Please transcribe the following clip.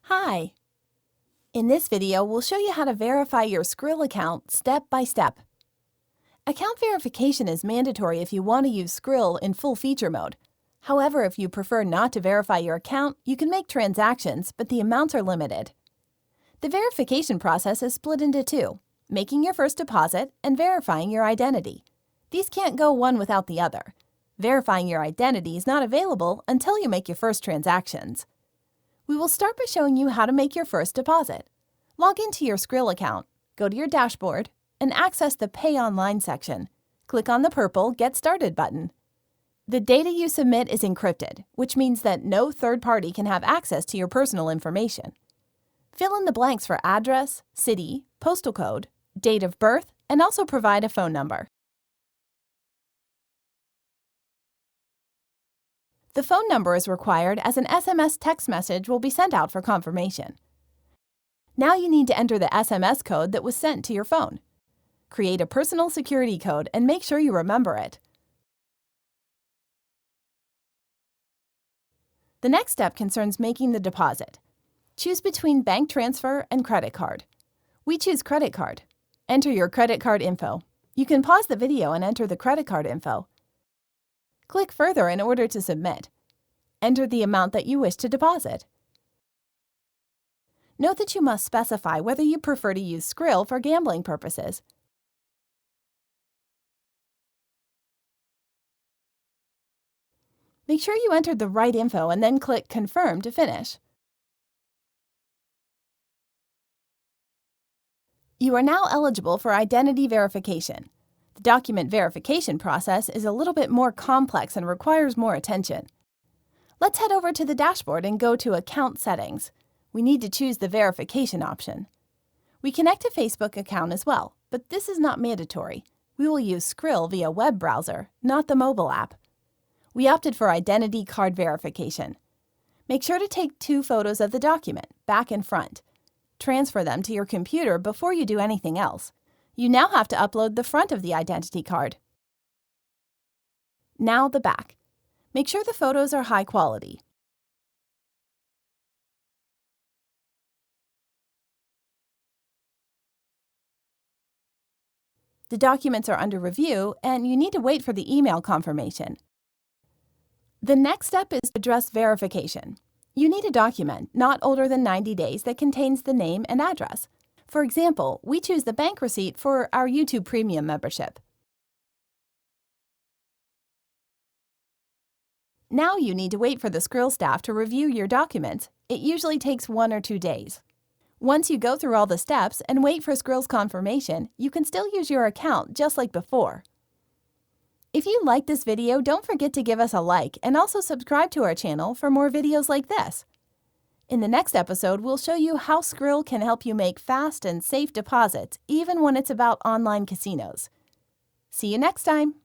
Hi! In this video, we'll show you how to verify your Skrill account step by step. Account verification is mandatory if you want to use Skrill in full feature mode. However, if you prefer not to verify your account, you can make transactions, but the amounts are limited. The verification process is split into two: making your first deposit and verifying your identity. These can't go one without the other. Verifying your identity is not available until you make your first transactions. We will start by showing you how to make your first deposit. Log into your Skrill account, go to your dashboard, and access the Pay Online section. Click on the purple Get Started button. The data you submit is encrypted, which means that no third party can have access to your personal information. Fill in the blanks for address, city, postal code, date of birth, and also provide a phone number. The phone number is required as an SMS text message will be sent out for confirmation. Now you need to enter the SMS code that was sent to your phone. Create a personal security code and make sure you remember it. The next step concerns making the deposit. Choose between bank transfer and credit card. We choose credit card. Enter your credit card info. You can pause the video and enter the credit card info. Click Further in order to submit. Enter the amount that you wish to deposit. Note that you must specify whether you prefer to use Skrill for gambling purposes. Make sure you entered the right info and then click Confirm to finish. You are now eligible for identity verification. The document verification process is a little bit more complex and requires more attention. Let's head over to the dashboard and go to Account Settings. We need to choose the verification option. We connect a Facebook account as well, but this is not mandatory. We will use Skrill via web browser, not the mobile app. We opted for identity card verification. Make sure to take 2 photos of the document, back and front. Transfer them to your computer before you do anything else. You now have to upload the front of the identity card. Now the back. Make sure the photos are high quality. The documents are under review, and you need to wait for the email confirmation. The next step is address verification. You need a document not older than 90 days that contains the name and address. For example, we choose the bank receipt for our YouTube Premium membership. Now you need to wait for the Skrill staff to review your documents. It usually takes 1 or 2 days. Once you go through all the steps and wait for Skrill's confirmation, you can still use your account just like before. If you liked this video, don't forget to give us a like and also subscribe to our channel for more videos like this. In the next episode, we'll show you how Skrill can help you make fast and safe deposits, even when it's about online casinos. See you next time!